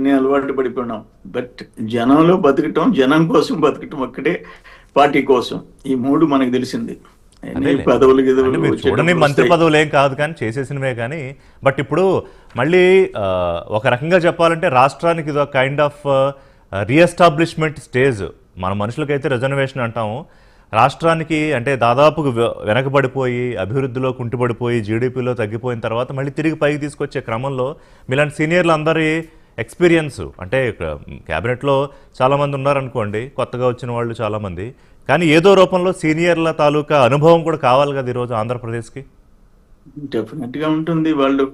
ఇవన్నీ అలవాటు పడిపోయినాం. బట్ జనంలో బతకటం, జనం కోసం బతకటం ఒక్కటే, పార్టీ కోసం, ఈ మూడు మనకు తెలిసింది. పదవులు అంటే మీరు చూడని మంత్రి పదవులు ఏం కాదు కానీ చేసేసినవే కానీ. బట్ ఇప్పుడు మళ్ళీ ఒక రకంగా చెప్పాలంటే రాష్ట్రానికి ఇది ఒక కైండ్ ఆఫ్ రీఎస్టాబ్లిష్మెంట్ స్టేజ్. మన మనుషులకైతే రిజర్వేషన్ అంటాము, రాష్ట్రానికి అంటే దాదాపుగా వెనకబడిపోయి, అభివృద్ధిలో కుంటుపడిపోయి, జీడిపిలో తగ్గిపోయిన తర్వాత మళ్ళీ తిరిగి పైకి తీసుకొచ్చే క్రమంలో మీలాంటి సీనియర్లు అందరి ఎక్స్పీరియన్స్, అంటే క్యాబినెట్లో చాలామంది ఉన్నారనుకోండి, కొత్తగా వచ్చిన వాళ్ళు చాలామంది, కానీ ఏదో రూపంలో సీనియర్ల తాలూకా అనుభవం కూడా కావాలి కదా ఈరోజు ఆంధ్రప్రదేశ్కి. డెఫినెట్గా ఉంటుంది. వాళ్ళు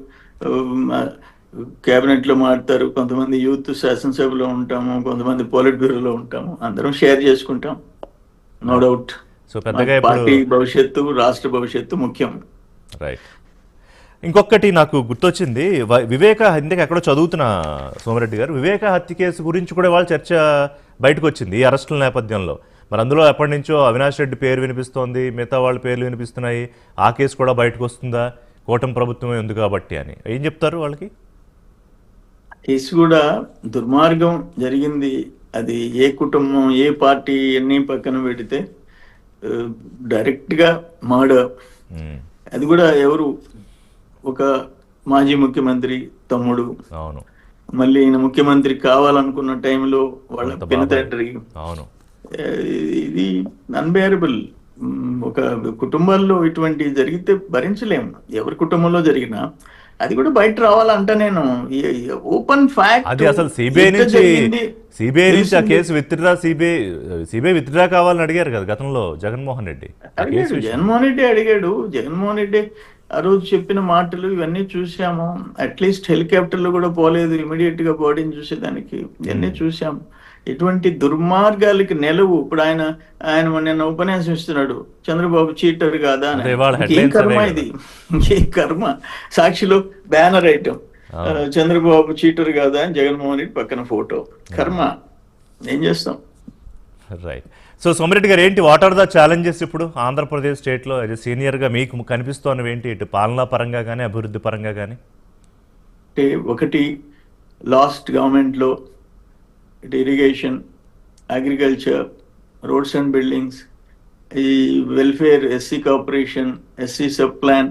క్యాబినెట్లో మాట్లాడతారు, కొంతమంది యూత్ శాసనసభలో ఉంటాము, కొంతమంది పోలిట్ బ్యూరోలో ఉంటాము, అందరం షేర్ చేసుకుంటాం. No doubt. సో పెద్దగా పార్టీ భవిష్యత్తు, రాష్ట్ర భవిష్యత్తు ముఖ్యం. రైట్. ఇంకొకటి నాకు గుర్తొచ్చింది, వివేక ఇందుకు ఎక్కడో చదువుతున్న సోమిరెడ్డి గారు, వివేక హత్య కేసు గురించి కూడా వాళ్ళ చర్చ బయటకు వచ్చింది ఈ అరెస్టుల నేపథ్యంలో. మరి అందులో ఎప్పటి నుంచో అవినాష్ రెడ్డి పేరు వినిపిస్తోంది, మిగతా వాళ్ళ పేర్లు వినిపిస్తున్నాయి. ఆ కేసు కూడా బయటకు వస్తుందా, కూటమి ప్రభుత్వమే ఉంది కాబట్టి అని ఏం చెప్తారు వాళ్ళకి? కేసు కూడా దుర్మార్గం జరిగింది. అది ఏ కుటుంబం, ఏ పార్టీ అన్ని పక్కన పెడితే డైరెక్ట్గా మర్డర్. అది కూడా ఎవరు, ఒక మాజీ ముఖ్యమంత్రి తమ్ముడు. అవును. మళ్ళీ ఈయన ముఖ్యమంత్రి కావాలనుకున్న టైంలో వాళ్ళ పినతండ్రి. అవును. ఇది అన్బేరబుల్. ఒక కుటుంబాల్లో ఇటువంటి జరిగితే భరించలేము. ఎవరి కుటుంబంలో జరిగినా అది కూడా బయట రావాలంట. నేను ఓపెన్ ఫ్యాక్ట్, అది అసలు సిబిఐ నుంచి ఆ కేసు విత్డ్రా, సిబిఐ విత్డ్రా కావాలని అడిగారు కదా గతంలో జగన్మోహన్ రెడ్డి. జగన్మోహన్ రెడ్డి ఆ రోజు చెప్పిన మాటలు ఇవన్నీ చూసాము. అట్లీస్ట్ హెలికాప్టర్లు కూడా పోలేదు ఇమీడియట్ గా బాడీని చూసేదానికి. ఇవన్నీ చూసాము. ఇటువంటి దుర్మార్గాలకి నెలవు. ఇప్పుడు ఆయన నిన్న ఉపన్యాసం ఇస్తున్నాడు, చంద్రబాబు చీటర్ కాదా అని. ఏం కర్మ ఇది, ఏ కర్మ. సాక్షిలో బ్యానర్ ఐటమ్, చంద్రబాబు చీటర్ కాదా అని జగన్మోహన్ రెడ్డి పక్కన ఫోటో. కర్మ, ఏం చేస్తాం. రైట్. సో సోమిరెడ్డి గారు, ఏంటి వాట్ ఆర్ ద ఛాలెంజెస్ ఇప్పుడు ఆంధ్రప్రదేశ్ స్టేట్లో యాజ్ సీనియర్గా మీకు కనిపిస్తున్నవి ఏంటి, ఇటు పాలనా పరంగా కానీ అభివృద్ధి పరంగా కానీ? అంటే ఒకటి, లాస్ట్ గవర్నమెంట్లో ఇటు irrigation, agriculture, roads and buildings, ఈ welfare, SC corporation, SC sub plan,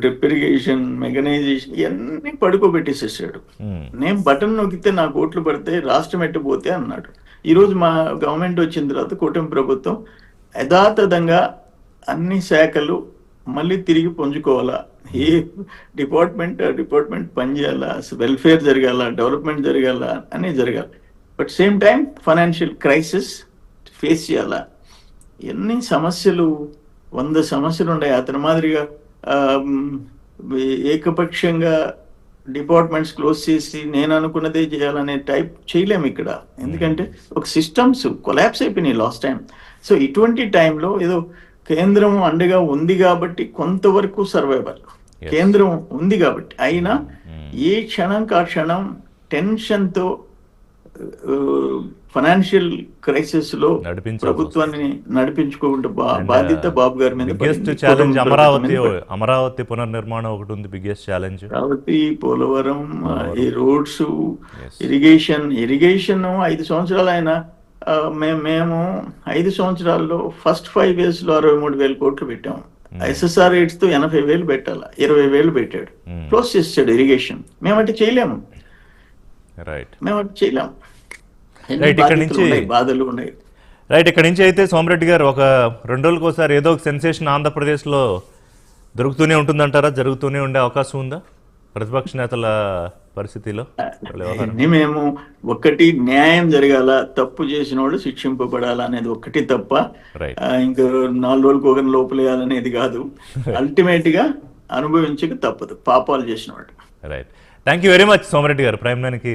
drip irrigation, mechanisation, ఇవన్నీ పడుకోబెట్టేసేసాడు. నేను బటన్ నొక్కితే నాకు ఓట్లు పడితే రాష్ట్రం ఎట్టుపోతే అన్నాడు. ఈరోజు మా గవర్నమెంట్ వచ్చిన తర్వాత కూటమి ప్రభుత్వం యథాతథంగా అన్ని శాఖలు మళ్ళీ తిరిగి పుంజుకోవాలా, ఏ డిపార్ట్మెంట్ పనిచేయాలా, వెల్ఫేర్ జరగాల, డెవలప్మెంట్ జరగాల, అన్నీ జరగాలి. But same time financial crisis face చేయాలా. ఎన్ని సమస్యలు, 100 సమస్యలు ఉన్నాయి. అతని మాదిరిగా ఏకపక్షంగా డిపార్ట్మెంట్స్ క్లోజ్ చేసి నేను అనుకున్నదే చేయాలనే టైప్ చేయలేము ఇక్కడ. ఎందుకంటే ఒక సిస్టమ్స్ కొలాప్స్ అయిపోయినాయి లాస్ట్ టైం. సో ఇటువంటి టైంలో ఏదో కేంద్రం అండగా ఉంది కాబట్టి కొంతవరకు సర్వైవల్, కేంద్రం ఉంది కాబట్టి. అయినా ఏ క్షణంకి ఆ క్షణం టెన్షన్తో ఫైనాన్షియల్ క్రైసిస్ లో ప్రభుత్వాన్ని నడిపించుకుంటూ బాధ్యత బాబు గారి మీద. బిగ్గెస్ట్ ఛాలెంజ్ అమరావతి పునర్నిర్మాణం ఒకటి ఉంది, బిగ్గెస్ట్ ఛాలెంజ్. అమరావతి, పోలవరం, ఈ రోడ్స్, ఇరిగేషన్ 5 సంవత్సరాలు ఆయన మేము 5 సంవత్సరాల్లో ఫస్ట్ 5 years లో 63,000 కోట్లు పెట్టాము. SSR రేట్స్ తో 80,000 పెట్టాలా, 20,000 పెట్టాడు, క్లోజ్ చేసాడు ఇరిగేషన్. మేమంటే చేయలేము, బాధలు ఉన్నాయి. రైట్. ఇక్కడ నుంచి అయితే సోమిరెడ్డి గారు, ఒక 2 రోజులకు ఒకసారి ఏదో ఒక సెన్సేషన్ ఆంధ్రప్రదేశ్లో దొరుకుతూనే ఉంటుందంటారా? జరుగుతూనే ఉండే అవకాశం ఉందా ప్రతిపక్ష నేతల పరిస్థితిలో? మేము ఒకటి, న్యాయం జరగాల, తప్పు చేసిన వాళ్ళు శిక్షింపబడాల అనేది ఒకటి తప్ప ఇంకా 4 రోజులకు ఒకరిని లోపలేయాలనేది కాదు. అల్టిమేట్ గా అనుభవించక తప్పదు పాపాలు చేసిన వాళ్ళు. Right. Thank you very much Somireddy గారు, ప్రైమ్ 9కి